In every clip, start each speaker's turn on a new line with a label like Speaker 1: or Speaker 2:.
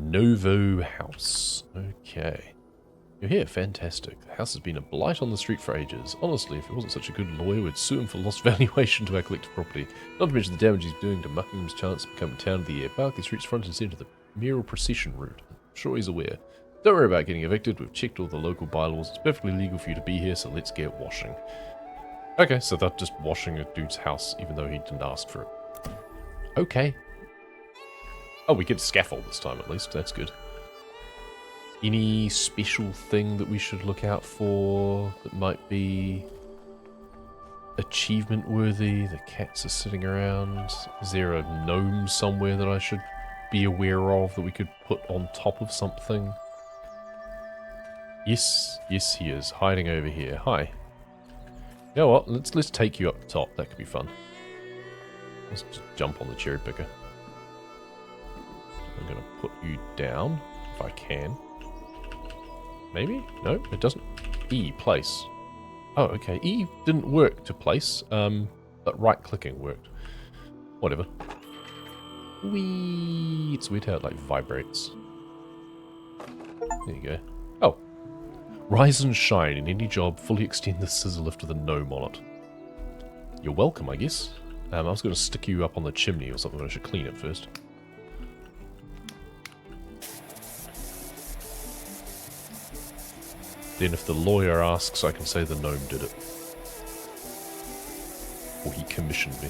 Speaker 1: Nouveau house. Okay. You're here, fantastic. The house has been a blight on the street for ages. Honestly, if he wasn't such a good lawyer, we'd sue him for lost valuation to our collective property. Not to mention the damage he's doing to Buckingham's chance of becoming town of the year. Barclay Street's front and centre, the mayoral procession route. I'm sure he's aware. Don't worry about getting evicted. We've checked all the local bylaws. It's perfectly legal for you to be here, so let's get washing. Okay, so they're just washing a dude's house, even though he didn't ask for it. Okay. Oh, we get a scaffold this time at least. That's good. Any special thing that we should look out for that might be achievement worthy? The cats are sitting around. Is there a gnome somewhere that I should be aware of that we could put on top of something? Yes, yes he is, hiding over here. Hi. You know what, let's take you up the top. That could be fun. Let's just jump on the cherry picker. I'm gonna put you down if I can. Maybe? No, it doesn't. E, place. Oh, okay. E didn't work to place, but right-clicking worked. Whatever. Whee! It's weird how it, like, vibrates. There you go. Oh. Rise and shine. In any job, fully extend the scissor lift with a gnome on it. You're welcome, I guess. I was going to stick you up on the chimney or something, but I should clean it first. Then if the lawyer asks, I can say the gnome did it. Or he commissioned me.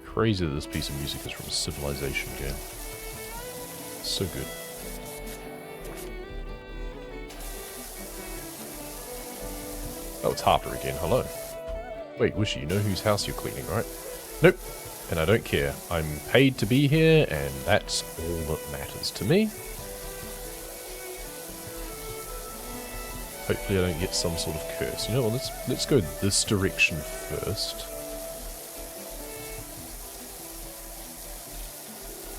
Speaker 1: Crazy that this piece of music is from a Civilization game. So good. Oh, it's Harper again. Hello. Wait, Wishy, you know whose house you're cleaning, right? Nope. And I don't care. I'm paid to be here, and that's all that matters to me. Hopefully I don't get some sort of curse. You know what, let's go this direction first.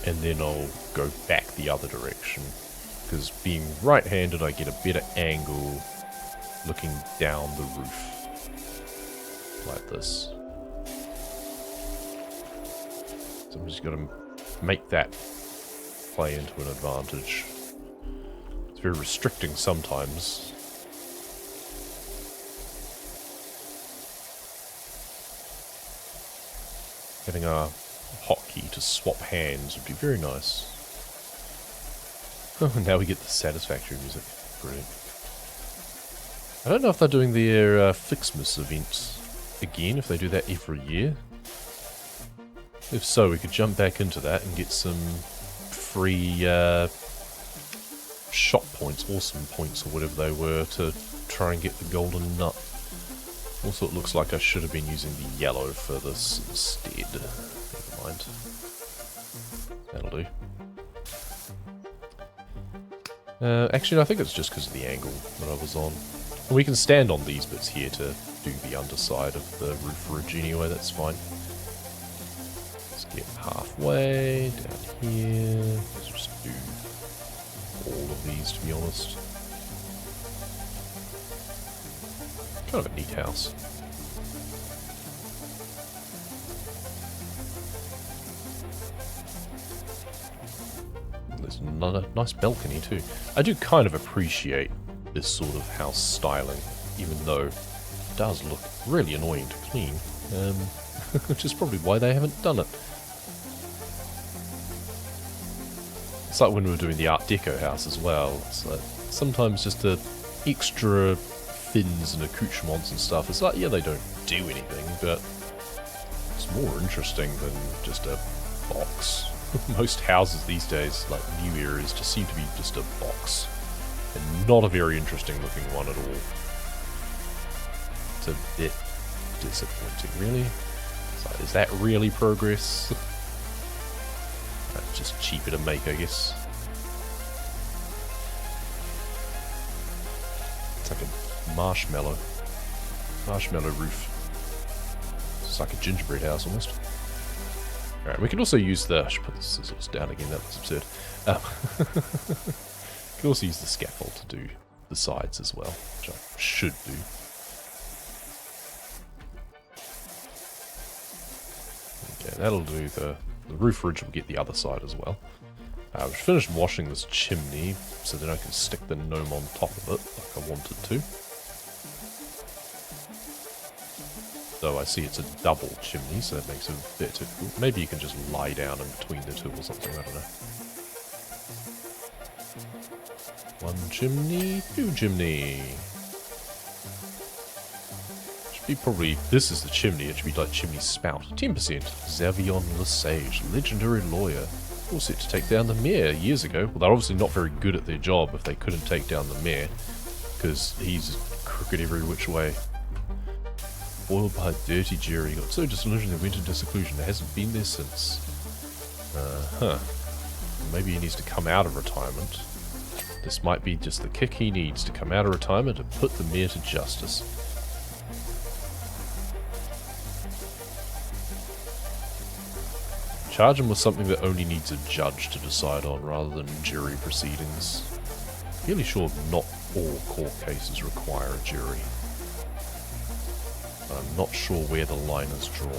Speaker 1: And then I'll go back the other direction. Because being right-handed, I get a better angle looking down the roof. Like this. So I'm just going to make that play into an advantage. It's very restricting sometimes. Having a hotkey to swap hands would be very nice. Oh, now we get the satisfactory music. Brilliant. I don't know if they're doing their Fixmas event again, if they do that every year. If so, we could jump back into that and get some free shop points, awesome points, or whatever they were, to try and get the golden nut. Also, it looks like I should have been using the yellow for this instead. Never mind. That'll do. Actually, no, I think it's just because of the angle that I was on. And we can stand on these bits here to do the underside of the roof ridge anyway, that's fine. Get halfway down here. Let's just do all of these, to be honest. Kind of a neat house. There's a nice balcony too. I do kind of appreciate this sort of house styling, even though it does look really annoying to clean. Which is probably why they haven't done it. It's like when we were doing the Art Deco house as well. It's like sometimes just the extra fins and accoutrements and stuff. It's like, yeah, they don't do anything, but it's more interesting than just a box. Most houses these days, like new areas, just seem to be just a box. And not a very interesting looking one at all. It's a bit disappointing, really. It's like, is that really progress? Just cheaper to make, I guess. It's like a marshmallow roof. It's like a gingerbread house almost. Alright, we can also use the... I should put the scissors down again, that was absurd. We can also use the scaffold to do the sides as well, which I should do. Okay, that'll do the The roof ridge will get the other side as well. We've finished washing this chimney, so then I can stick the gnome on top of it, like I wanted to. Though I see it's a double chimney, so that makes it a bit difficult. Maybe you can just lie down in between the two or something, I don't know. One chimney, two chimney. Should be probably, this is the chimney, it should be like chimney spout. 10%. Xavion Lesage, legendary lawyer. All set to take down the mayor years ago. Well, they're obviously not very good at their job if they couldn't take down the mayor, because he's crooked every which way. Foiled by a dirty Jerry, got so disillusioned they went into seclusion. It hasn't been there since. Maybe he needs to come out of retirement. This might be just the kick he needs to come out of retirement and put the mayor to justice. Charge him with something that only needs a judge to decide on rather than jury proceedings. Fairly sure not all court cases require a jury. I'm not sure where the line is drawn.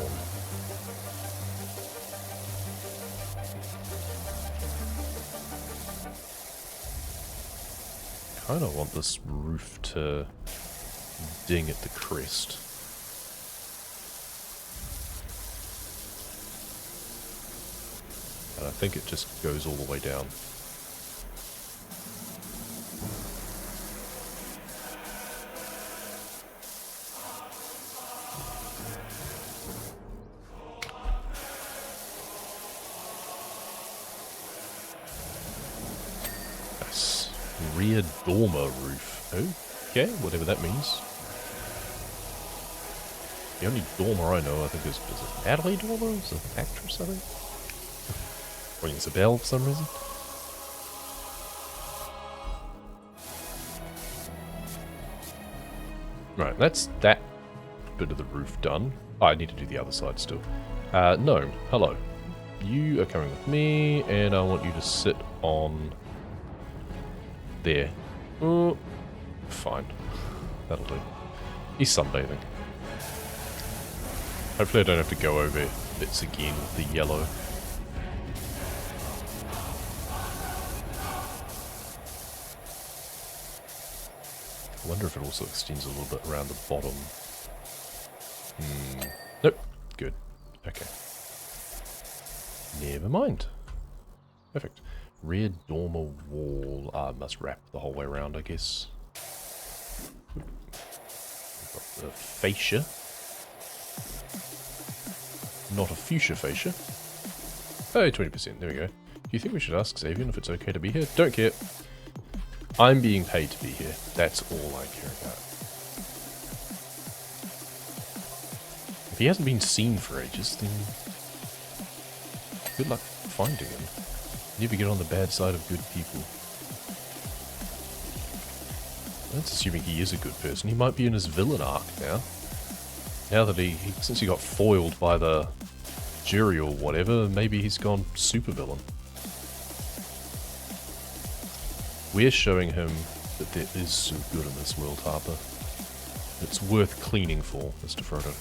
Speaker 1: Kinda want this roof to ding at the crest. And I think it just goes all the way down. Nice. Rear dormer roof. Okay, whatever that means. The only dormer I know, I think, is it Natalie Dormer? Is it an actress, I think? Rings a bell for some reason. Right, that's that bit of the roof done. Oh, I need to do the other side still. Gnome, hello. You are coming with me, and I want you to sit on there. Oh, fine. That'll do. He's sunbathing. Hopefully I don't have to go over bits again with the yellow. I wonder if it also extends a little bit around the bottom. Nope. Good. Okay. Never mind. Perfect. Rear dormer wall. Must wrap the whole way around, I guess. We've got the fascia. Not a fuchsia fascia. Oh, 20%. There we go. Do you think we should ask Xavier if it's okay to be here? Don't care. I'm being paid to be here. That's all I care about. If he hasn't been seen for ages, then good luck finding him. Never get on the bad side of good people. That's assuming he is a good person. He might be in his villain arc now. Now that since he got foiled by the jury or whatever, maybe he's gone super villain. We're showing him that there is some good in this world, Harper. It's worth cleaning for, Mr. Frodo.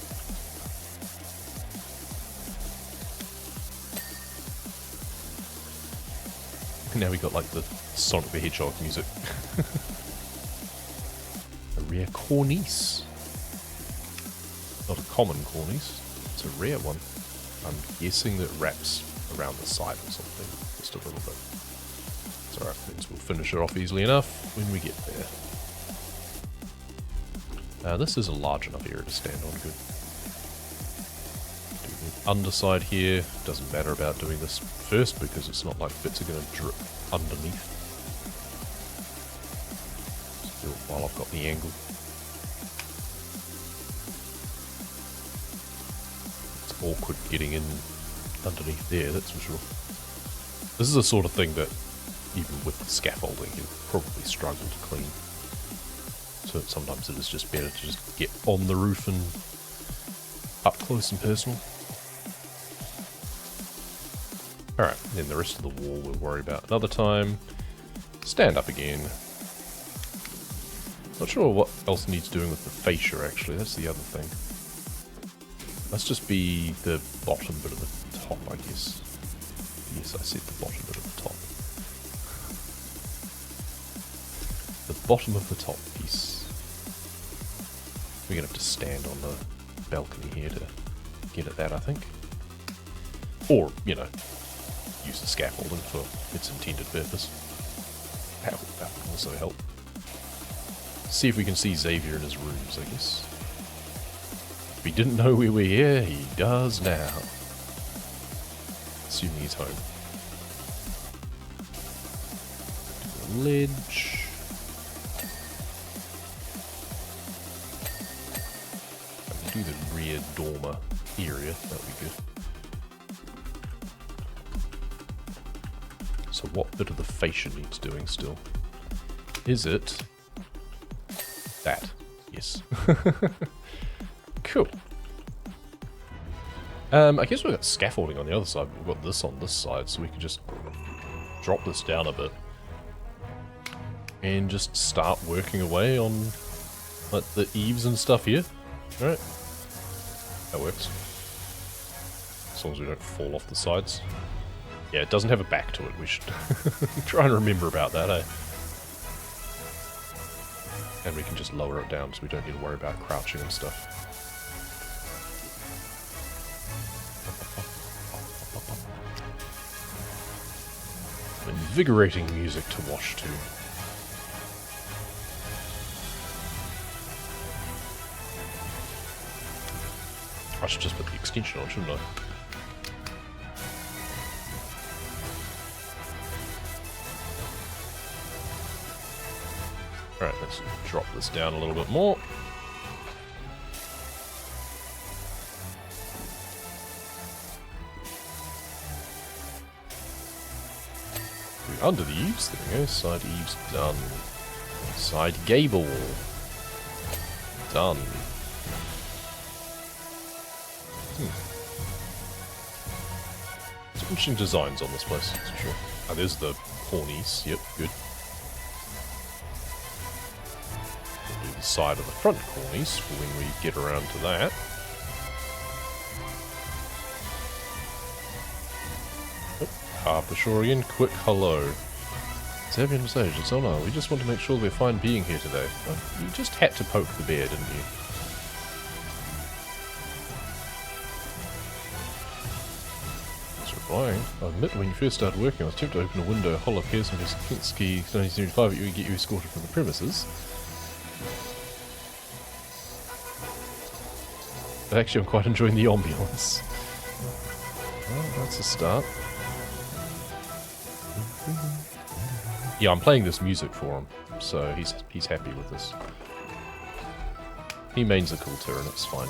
Speaker 1: Now we got like the Sonic the Hedgehog music. A rare cornice. Not a common cornice, it's a rare one. I'm guessing that wraps around the side or something, just a little bit. It's alright, we'll finish it off easily enough when we get there. This is a large enough area to stand on, good. Do the underside here, doesn't matter about doing this first because it's not like bits are going to drip underneath. Just do it while I've got the angle. It's awkward getting in underneath there, that's for sure. This is the sort of thing that even with the scaffolding, you'll probably struggle to clean. So sometimes it is just better to just get on the roof and up close and personal. Alright, then the rest of the wall we'll worry about another time. Stand up again. Not sure what else needs doing with the fascia actually, that's the other thing. Must just be the bottom bit of the top, I guess. bottom of the top piece. We're gonna have to stand on the balcony here to get at that, I think. Or, you know, use the scaffolding for its intended purpose. That would also help. See if we can see Xavier in his rooms, I guess. If he didn't know we were here, he does now. Assuming he's home. Ledge. I can do the rear dormer area, that would be good. So what bit of the fascia needs doing still? Is it that? Yes. Cool. I guess we've got scaffolding on the other side, but we've got this on this side, so we can just drop this down a bit. And just start working away on like the eaves and stuff here. Alright. That works. As long as we don't fall off the sides. Yeah, it doesn't have a back to it. We should try and remember about that, eh? And we can just lower it down so we don't need to worry about crouching and stuff. Invigorating music to wash to. I should just put the extension on, shouldn't I? Alright, let's drop this down a little bit more. Under the eaves, there we go. Side eaves done. Side gable done. Some interesting designs on this place, that's for sure. Ah, there's the cornice. Yep, good. We'll do the side of the front cornice for when we get around to that. Harper Shore again, quick hello. Xavier and Sage, it's Honor. We just want to make sure we're fine being here today. Well, you just had to poke the bear, didn't you? He's replying. I admit when you first started working, I was tempted to open a window, Holler Pearson, Kinski, 1975, but you would get you escorted from the premises. But actually, I'm quite enjoying the ambience. Well, that's a start. Yeah, I'm playing this music for him, so he's happy with this. He mains a cool turret, it's fine.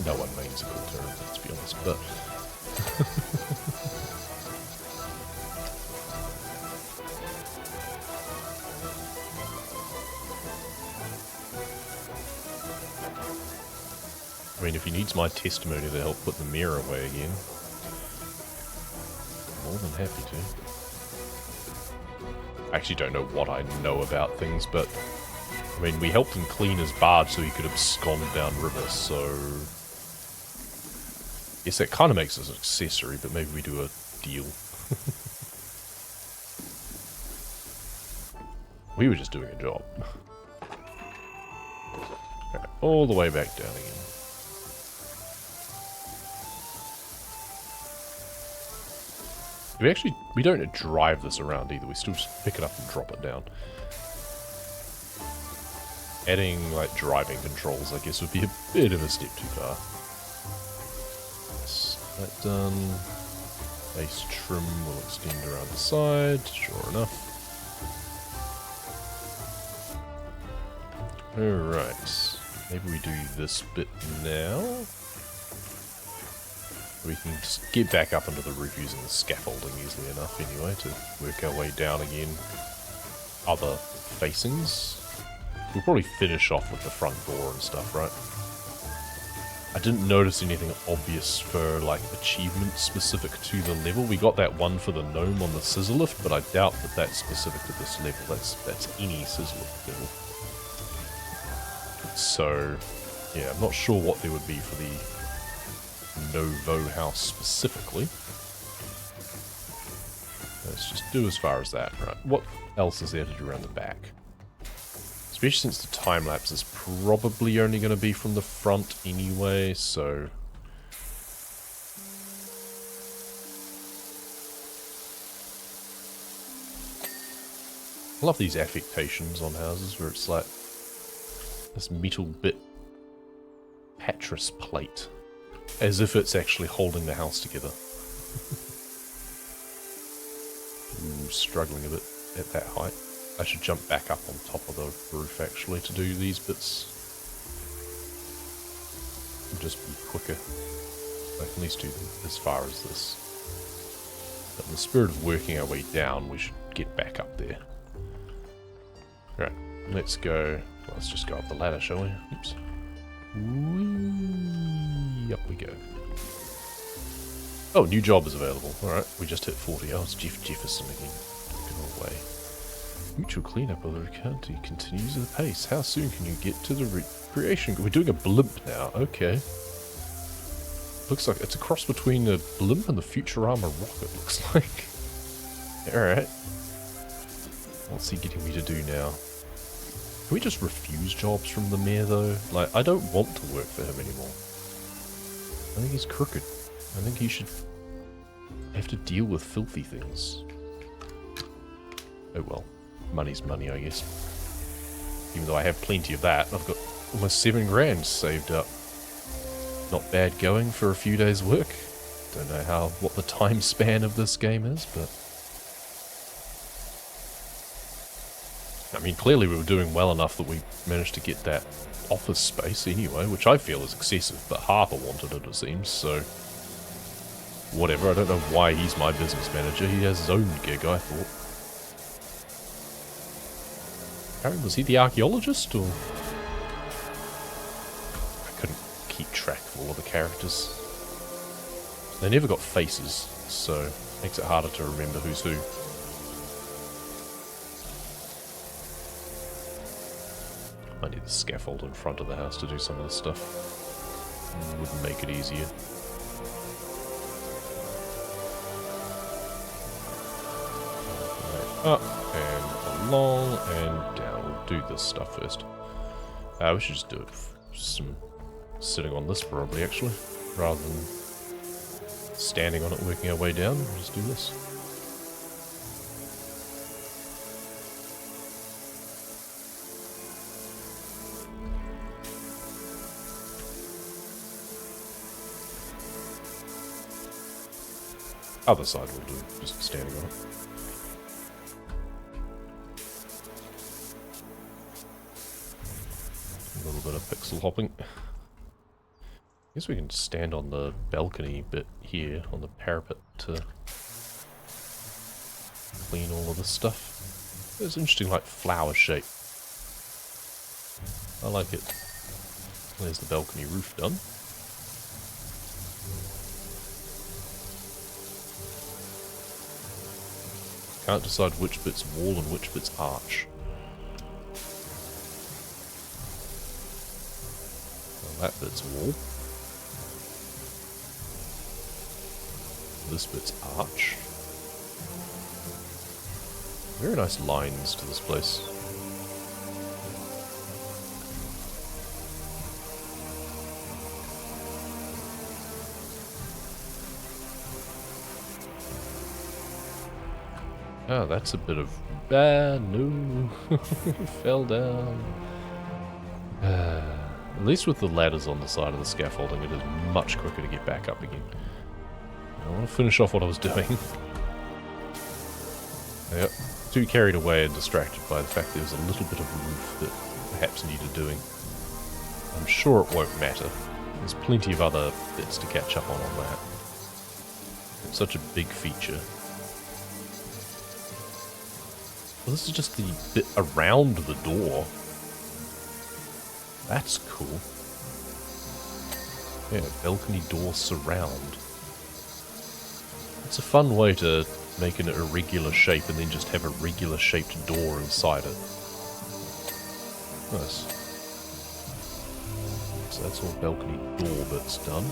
Speaker 1: No one mains a cool turret, let's be honest, but... I mean, if he needs my testimony to help put the mirror away again, I'm more than happy to. I actually don't know what I know about things, but I mean, we helped him clean his barge so he could abscond downriver, so yes, that kind of makes us an accessory, but maybe we do a deal. We were just doing a job. Right, all the way back down again. We don't drive this around either, we still just pick it up and drop it down. Adding, like, driving controls, I guess, would be a bit of a step too far. Yes, that done. Base trim will extend around the side, sure enough. Alright, maybe we do this bit now. We can just get back up into the roof using the scaffolding easily enough anyway to work our way down again. Other facings. We'll probably finish off with the front door and stuff, right? I didn't notice anything obvious for, like, achievements specific to the level. We got that one for the gnome on the scissor lift, but I doubt that that's specific to this level. That's any scissor lift level. So, yeah, I'm not sure what there would be for the Nouveau house specifically. Let's just do as far as that. Right. What else is there to do around the back? Especially since the time lapse is probably only going to be from the front anyway, so... I love these affectations on houses where it's like this metal bit patras plate, as if it's actually holding the house together. Ooh, struggling a bit at that height. I should jump back up on top of the roof actually to do these bits. And just be quicker. I can at least do them as far as this. But in the spirit of working our way down, we should get back up there. Right, let's go. Let's just go up the ladder, shall we? Oops. Whee, up we go. Oh, new job is available. Alright, we just hit 40. Oh, it's Jefferson again. Go away. Mutual cleanup of the county continues at a pace. How soon can you get to the recreation? We're doing a blimp now. Okay. Looks like it's a cross between a blimp and the Futurama rocket, looks like. Alright. What's he getting me to do now? Can we just refuse jobs from the mayor, though? Like, I don't want to work for him anymore. I think he's crooked. I think he should have to deal with filthy things. Oh well. Money's money, I guess. Even though I have plenty of that, I've got almost 7 grand saved up. Not bad going for a few days' work. Don't know what the time span of this game is, but... I mean, clearly we were doing well enough that we managed to get that office space anyway, which I feel is excessive, but Harper wanted it, it seems, so... Whatever, I don't know why he's my business manager. He has his own gig, I thought. Harry, was he the archaeologist, or...? I couldn't keep track of all of the characters. They never got faces, so it makes it harder to remember who's who. I need the scaffold in front of the house to do some of this stuff. Wouldn't make it easier. Up and along and down. We'll do this stuff first. We should just do it. Some sitting on this probably actually, rather than standing on it, working our way down. We'll just do this. Other side will do, just standing on it. A little bit of pixel hopping. I guess we can stand on the balcony bit here, on the parapet, to clean all of this stuff. It's interesting, like, flower shape. I like it. There's the balcony roof done. Can't decide which bit's wall and which bit's arch. Well, that bit's wall. This bit's arch. Very nice lines to this place. Oh, that's a bit of... no. Fell down. At least with the ladders on the side of the scaffolding, it is much quicker to get back up again. I want to finish off what I was doing. Yep. Too carried away and distracted by the fact there was a little bit of a roof that perhaps needed doing. I'm sure it won't matter. There's plenty of other bits to catch up on that. It's such a big feature. Well, this is just the bit around the door. That's cool. Yeah, balcony door surround. It's a fun way to make an irregular shape and then just have a regular shaped door inside it. Nice. So that's all balcony door bits done.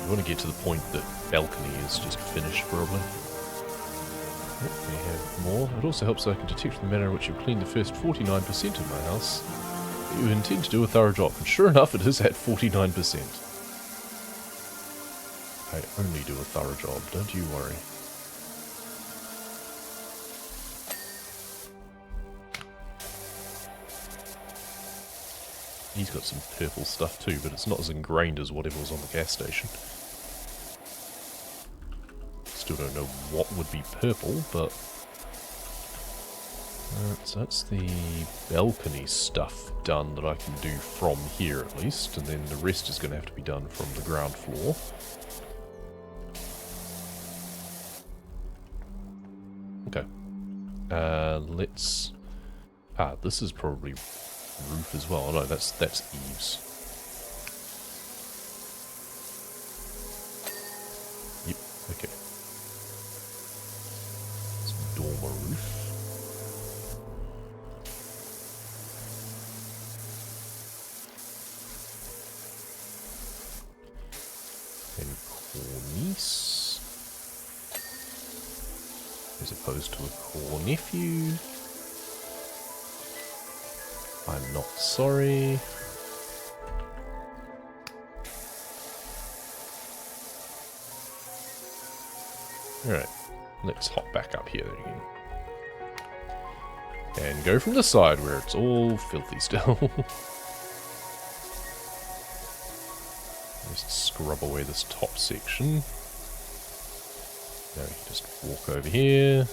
Speaker 1: We want to get to the point that balcony is just finished, probably. Oh, we have more. It also helps so I can detect the manner in which you've cleaned the first 49% of my house. You intend to do a thorough job, and sure enough, it is at 49%. I only do a thorough job, don't you worry. He's got some purple stuff too, but it's not as ingrained as whatever was on the gas station. Still don't know what would be purple, but... so that's the balcony stuff done that I can do from here at least, and then the rest is going to have to be done from the ground floor. Okay. Let's... this is probably roof as well. Oh, no, that's eaves. Yep, okay. It's dormer roof. And cornice. As opposed to a cornephew. I'm not sorry. Alright, let's hop back up here again. And go from the side where it's all filthy still. Just scrub away this top section. Now we can just walk over here.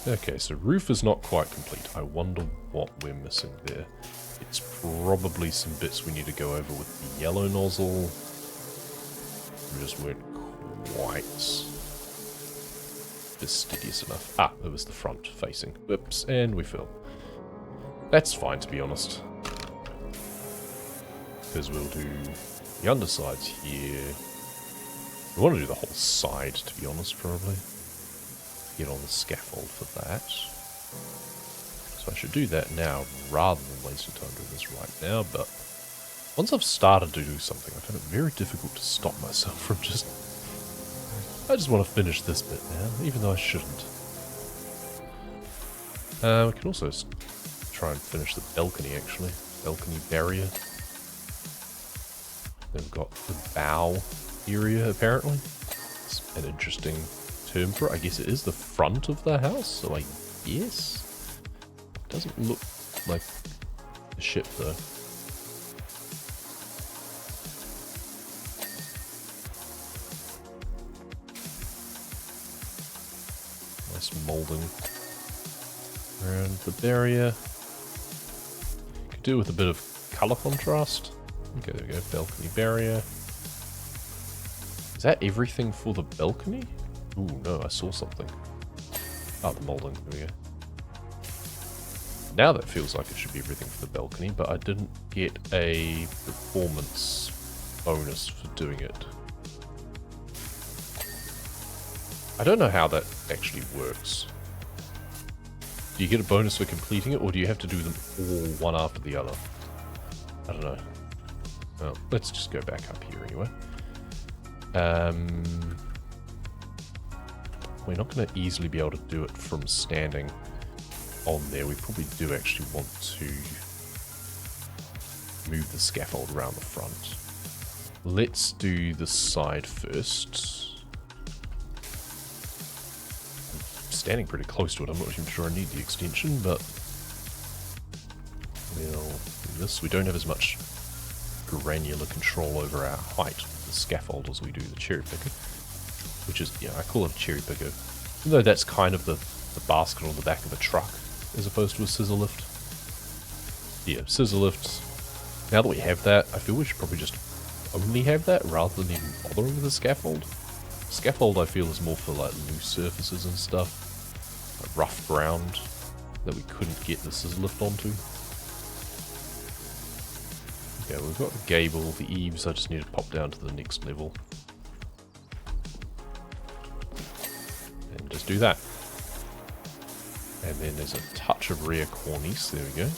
Speaker 1: Okay, so roof is not quite complete. I wonder what we're missing there. It's probably some bits we need to go over with the yellow nozzle. We just weren't quite fastidious enough. Ah, it was the front facing. Whoops, and we fell. That's fine, to be honest. Because we'll do the undersides here. We want to do the whole side, to be honest, probably. Get on the scaffold for that. So I should do that now rather than wasting time doing this right now, but once I've started to do something, I find it very difficult to stop myself from just... I just want to finish this bit now, even though I shouldn't. We can also try and finish the balcony, actually. Balcony barrier. They've got the bow area, apparently. It's an interesting term for it. I guess it is the front of the house, so I guess. It doesn't look like the ship, though. Nice moulding around the barrier. Could do with a bit of colour contrast. Okay, there we go, balcony barrier. Is that everything for the balcony? Ooh, no, I saw something. Oh, the moulding, there we go. Now that feels like it should be everything for the balcony, but I didn't get a performance bonus for doing it. I don't know how that actually works. Do you get a bonus for completing it, or do you have to do them all one after the other? I don't know. Well, let's just go back up here anyway. We're not going to easily be able to do it from standing on there. We probably do actually want to move the scaffold around the front. Let's do the side first. I'm standing pretty close to it. I'm not even sure I need the extension, but we'll do this. We don't have as much granular control over our height with the scaffold as we do the cherry picker, which is, yeah, I call it a cherry picker, even though that's kind of the basket on the back of a truck as opposed to a scissor lift. Yeah, scissor lift. Now that we have that, I feel we should probably just only have that rather than even bothering with the scaffold. Scaffold, I feel, is more for like loose surfaces and stuff, like rough ground that we couldn't get the scissor lift onto. Okay, we've got the gable, the eaves, I just need to pop down to the next level. And just do that. And then there's a touch of rear cornice, there we go.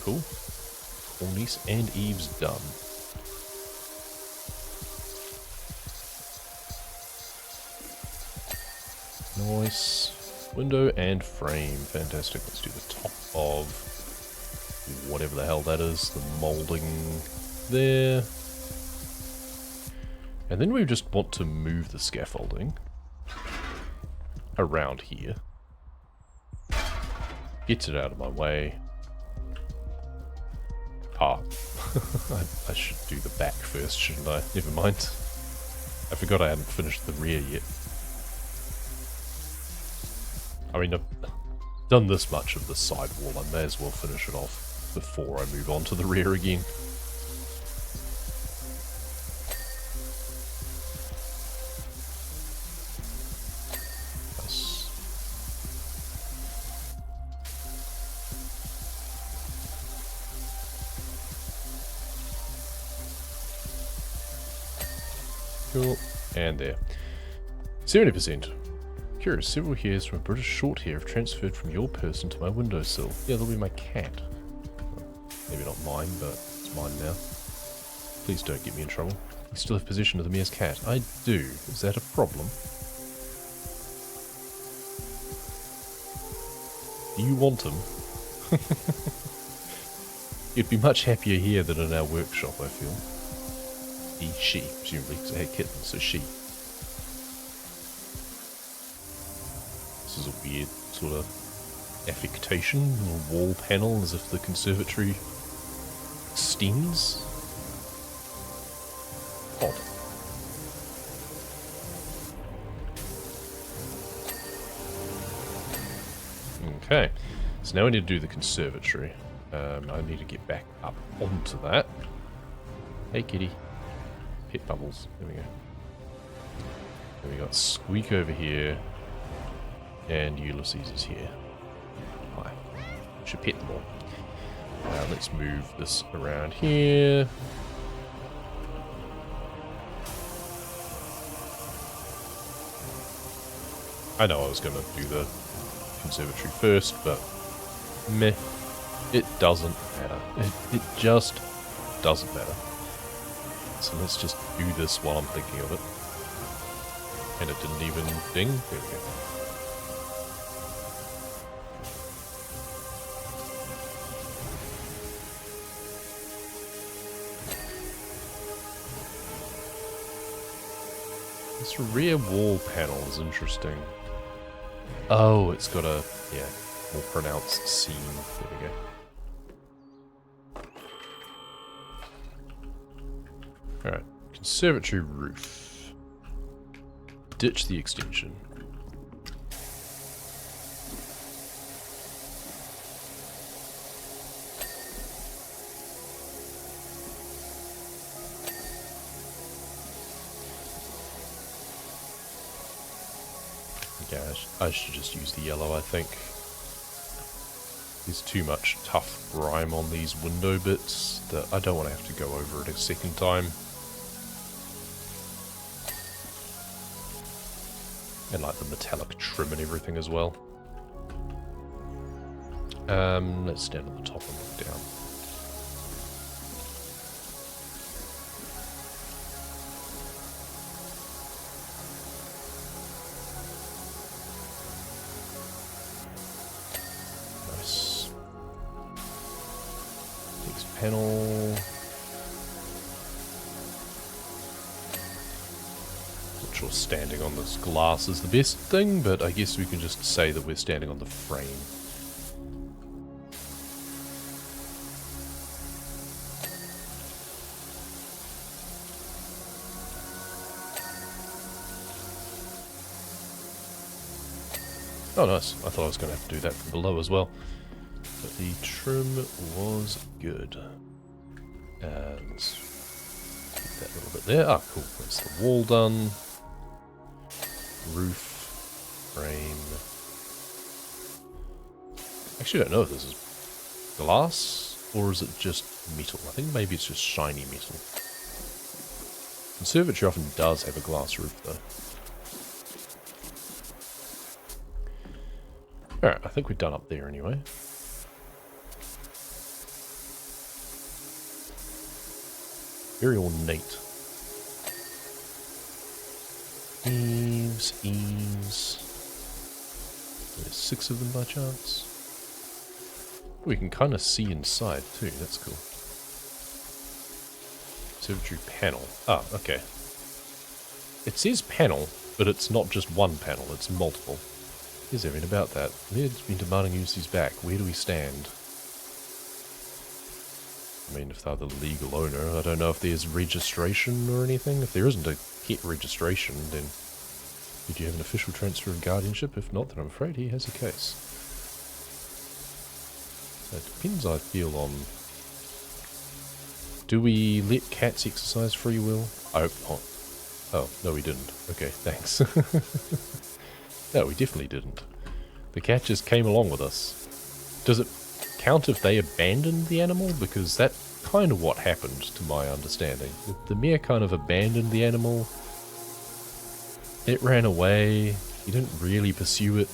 Speaker 1: cool. Cornice and eaves done. Nice. Window and frame. Fantastic. Let's do the top of whatever the hell that is. The moulding there. And then we just want to move the scaffolding around here. Get it out of my way. Ah. I should do the back first, shouldn't I? Never mind. I forgot I hadn't finished the rear yet. I mean, I've done this much of the side wall, I may as well finish it off before I move on to the rear again. Nice. Cool. And there. 70%. Curious, several hairs from a British short hair have transferred from your person to my windowsill. Yeah, that'll be my cat. Well, maybe not mine, but it's mine now. Please don't get me in trouble. You still have possession of the mayor's cat. I do. Is that a problem? Do you want him? You'd be much happier here than in our workshop, I feel. She, presumably, because I had kittens, so she. This is a weird sort of affectation, a wall panel as if the conservatory extends. Odd. Okay, so now we need to do the conservatory. I need to get back up onto that. Hey kitty. Pet bubbles. There we go. Then we got Squeak over here. And Ulysses is here. Hi. Should pet them all. Let's move this around here. I know I was going to do the conservatory first, but meh. It doesn't matter. It just doesn't matter. So let's just do this while I'm thinking of it. And it didn't even ding. There we go. This rear wall panel is interesting. Oh, it's got a, yeah, more pronounced seam. There we go. Alright, conservatory roof. Ditch the extension. Yeah, I should just use the yellow, I think. There's too much tough grime on these window bits that I don't want to have to go over it a second time. And like the metallic trim and everything as well. Let's stand on the top and look down. Nice. Next panel. Not sure standing on this glass is the best thing, but I guess we can just say that we're standing on the frame. Oh nice, I thought I was going to have to do that from below as well. But the trim was good. And keep that little bit there. Ah, cool, that's the wall done. Roof, frame. Actually, I don't know if this is glass or is it just metal. I think maybe it's just shiny metal. Conservatory often does have a glass roof though. Alright, I think we're done up there anyway. Very ornate. Eaves. There's 6 of them by chance. We can kind of see inside too, that's cool. Conservatory panel. Ah, okay. It says panel, but it's not just one panel, it's multiple. Here's everything about that. Mayor's been demanding Ulysses back. Where do we stand? I mean, if they're the legal owner, I don't know if there's registration or anything. If there isn't a pet registration, then did you have an official transfer of guardianship? If not, then I'm afraid he has a case. So it depends, I feel, on... Do we let cats exercise free will? I hope not. Oh, no we didn't. Okay, thanks. No, we definitely didn't. The cat just came along with us. Does it count if they abandoned the animal? Because that's kind of what happened, to my understanding. The mare kind of abandoned the animal. It ran away. He didn't really pursue it.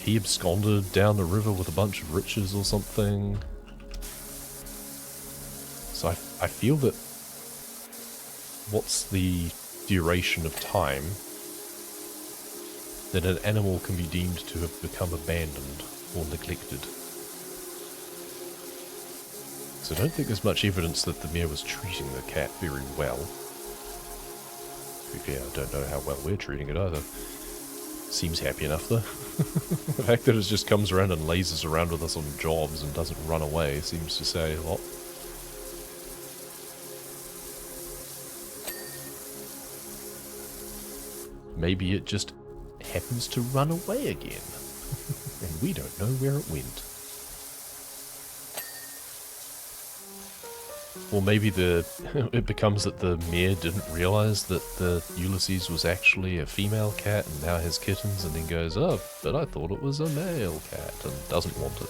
Speaker 1: He absconded down the river with a bunch of riches or something. So I feel that... What's the duration of time that an animal can be deemed to have become abandoned or neglected? So I don't think there's much evidence that the mayor was treating the cat very well. To be fair, I don't know how well we're treating it either. Seems happy enough though. The fact that it just comes around and lazes around with us on jobs and doesn't run away seems to say a lot. Maybe it just happens to run away again. And we don't know where it went. Or maybe it becomes that the mayor didn't realize that the Ulysses was actually a female cat and now has kittens, and then goes, oh, but I thought it was a male cat, and doesn't want it.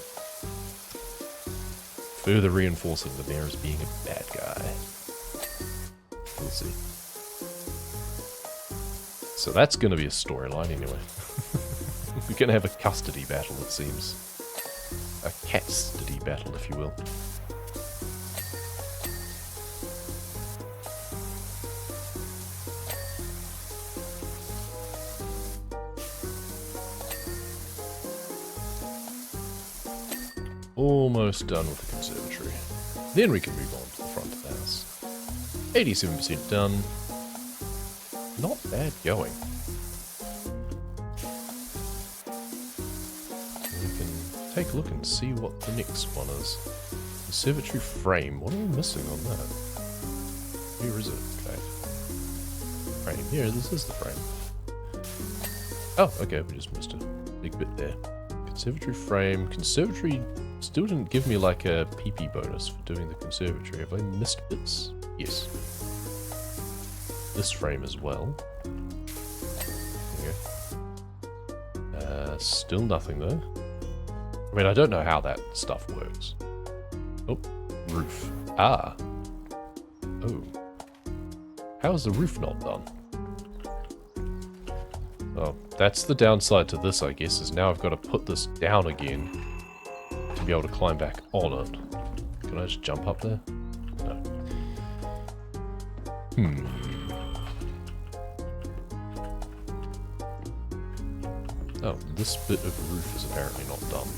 Speaker 1: Further reinforcing the mayor as being a bad guy. We'll see. So that's going to be a storyline anyway. We're going to have a custody battle, it seems. A cat-study battle, if you will. Almost done with the conservatory. Then we can move on to the front of the house. 87% done. Not bad going. We can take a look and see what the next one is. Conservatory frame. What are we missing on that? Where is it? Okay. Frame. Here, this is the frame. Oh, okay, we just missed a big bit there. Conservatory frame. Conservatory still didn't give me like a PP bonus for doing the conservatory. Have I missed bits? Yes. This frame as well. There we go. Still nothing though. I mean, I don't know how that stuff works. Oh, roof. Ah. Oh. How is the roof not done? Oh, that's the downside to this, I guess, is now I've got to put this down again to be able to climb back on it. Can I just jump up there? No. Oh, this bit of roof is apparently not done.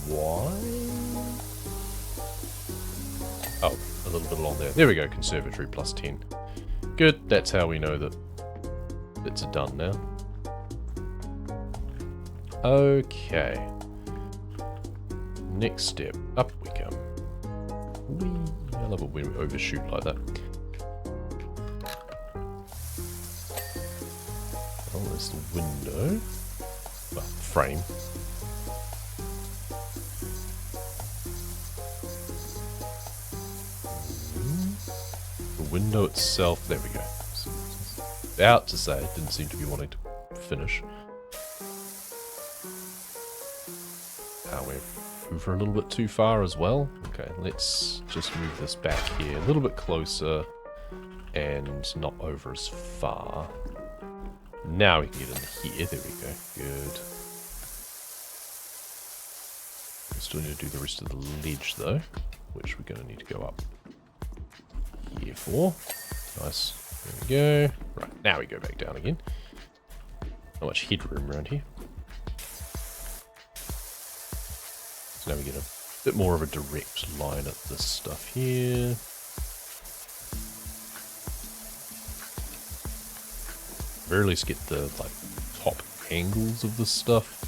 Speaker 1: Why? Oh, a little bit along there. There we go, conservatory plus 10. Good, that's how we know that bits are done now. Okay. Next step, up we come. Whee! I love it when we overshoot like that. Oh, there's the window. Well, frame. The window itself, there we go. About to say, it didn't seem to be wanting to finish. We move her a little bit too far as well. Okay, let's just move this back here a little bit closer and not over as far. Now we can get in here. There we go. Good. We still need to do the rest of the ledge though, which we're going to need to go up here for. Nice. There we go. Right, now we go back down again. Not much headroom around here. So now we get a bit more of a direct line at this stuff here. Very least get the like top angles of this stuff.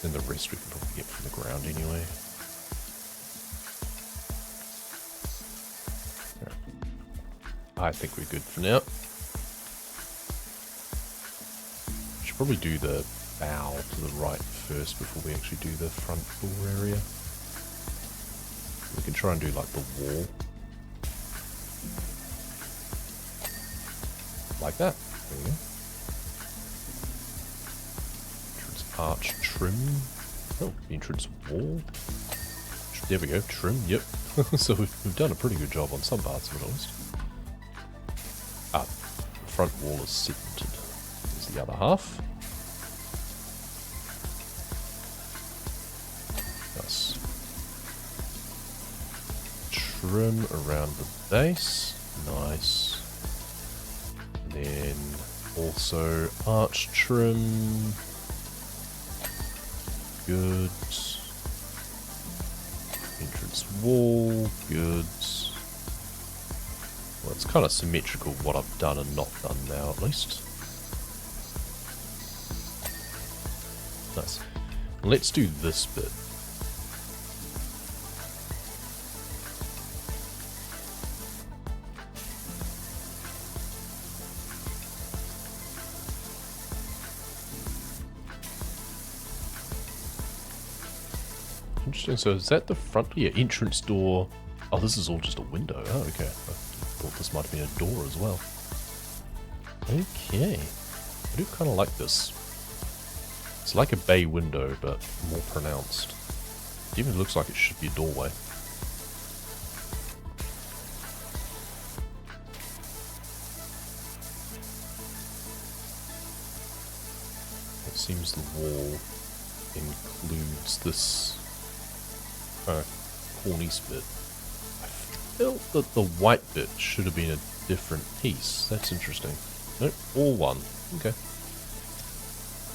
Speaker 1: Then the rest we can probably get from the ground anyway. I think we're good for now. Should probably do the bow to the right first before we actually do the front door area. We can try and do like the wall. Like that. There we go. Entrance arch trim. Oh, entrance wall. There we go, trim, yep. So we've done a pretty good job on some parts of it at least. Ah, the front wall is cemented. There's the other half. Nice. Trim around the base. Nice. And then also arch trim. Good. Entrance wall. Good. Well, it's kind of symmetrical what I've done and not done now, at least. Nice. Let's do this bit. Interesting. So is that the front? Yeah, entrance door. Oh, this is all just a window. Oh, okay. I thought this might have been a door as well. Okay. I do kind of like this. It's like a bay window, but more pronounced. It even looks like it should be a doorway. It seems the wall includes this cornice bit. I felt that the white bit should have been a different piece. That's interesting. Nope, all one. Okay.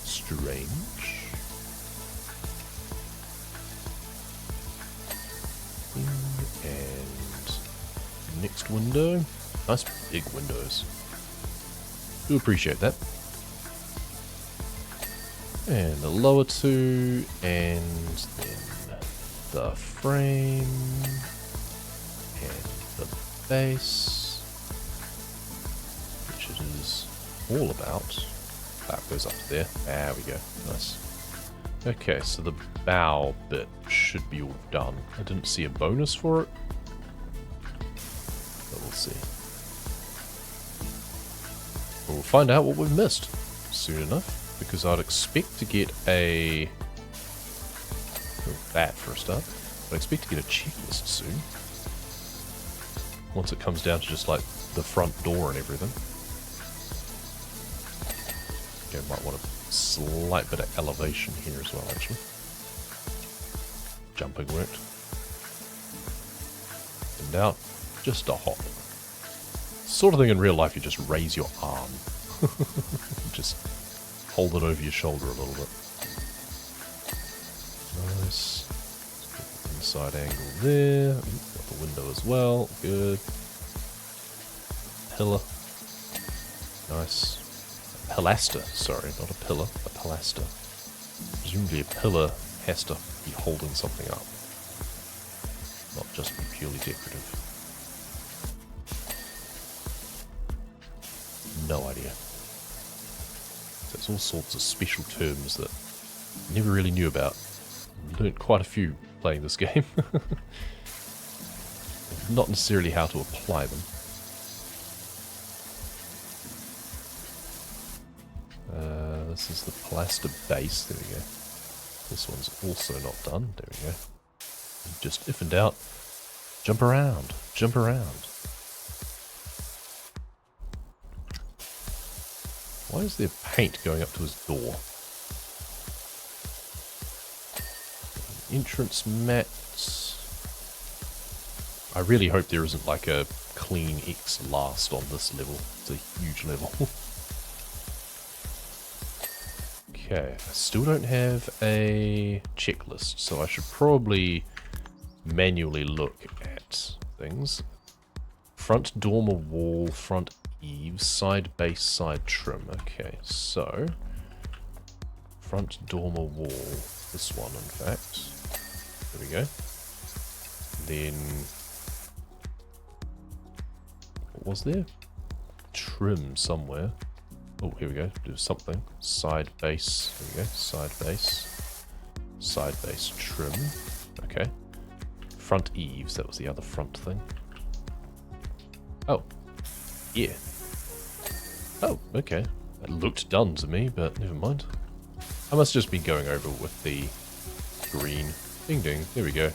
Speaker 1: Strange. And next window. Nice big windows. Do appreciate that. And the lower two, and then the frame, and the base, which it is all about. That goes up to there. There we go. Nice. Okay, so the bow bit should be all done. I didn't see a bonus for it, but we'll see. We'll find out what we've missed soon enough, because I'd expect to get a... that for a start. I expect to get a checklist soon. Once it comes down to just like the front door and everything. Okay, might want a slight bit of elevation here as well, actually. Jumping worked. And down, just a hop. Sort of thing in real life, you just raise your arm. Just hold it over your shoulder a little bit. Nice. Inside angle there. Got the window as well. Good. Pillar. Nice. A pilaster, sorry, not a pillar, a pilaster. Presumably a pillar has to be holding something up. Not just be purely decorative. No idea. There's all sorts of special terms that I never really knew about. Learned quite a few playing this game. Not necessarily how to apply them. This is the plaster base. There we go. This one's also not done. There we go. Just if in doubt, jump around. Jump around. Why is there paint going up to his door? Entrance mats. I really hope there isn't like a clean X last on this level. It's a huge level. Okay, I still don't have a checklist, so I should probably manually look at things. Front dormer wall, front eaves, side base, side trim. Okay, so front dormer wall, this one in fact. There we go. Then, what was there? Trim somewhere. Oh, here we go. Do something. Side base. There we go. Side base. Side base trim. Okay. Front eaves. That was the other front thing. Oh. Yeah. Oh, okay. That looked done to me, but never mind. I must just be going over with the green. Ding ding. There we go.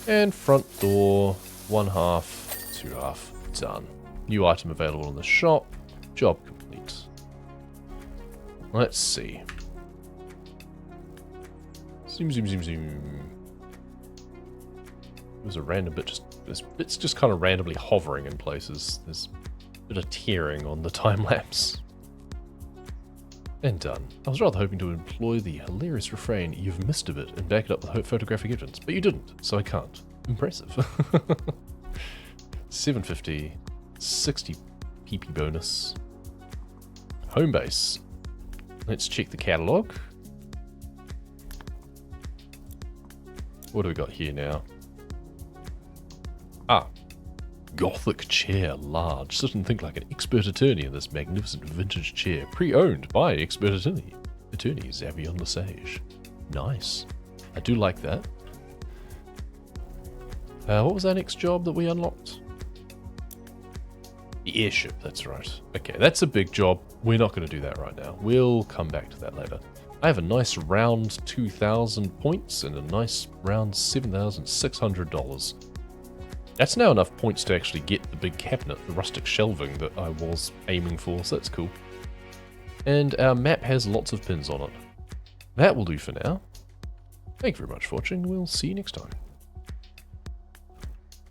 Speaker 1: And front door. 1/2. 2/2. Done. New item available in the shop. Job complete. Let's see. Zoom, zoom, zoom, zoom. There's a random bit just... This bit's just kind of randomly hovering in places. There's a bit of tearing on the time-lapse. And done. I was rather hoping to employ the hilarious refrain, "You've missed a bit," and back it up with photographic evidence, but you didn't, so I can't. Impressive. 750. 60 PP bonus. Home base. Let's check the catalogue. What do we got here now? Ah. Gothic chair, large. Sit and think like an expert attorney in this magnificent vintage chair. Pre-owned by expert attorney Xavier Lesage. Nice. I do like that. What was our next job that we unlocked? The airship, that's right. Okay, that's a big job. We're not going to do that right now. We'll come back to that later. I have a nice round 2,000 points and a nice round $7,600. That's now enough points to actually get the big cabinet, the rustic shelving that I was aiming for, so that's cool. And our map has lots of pins on it. That will do for now. Thank you very much for watching. We'll see you next time.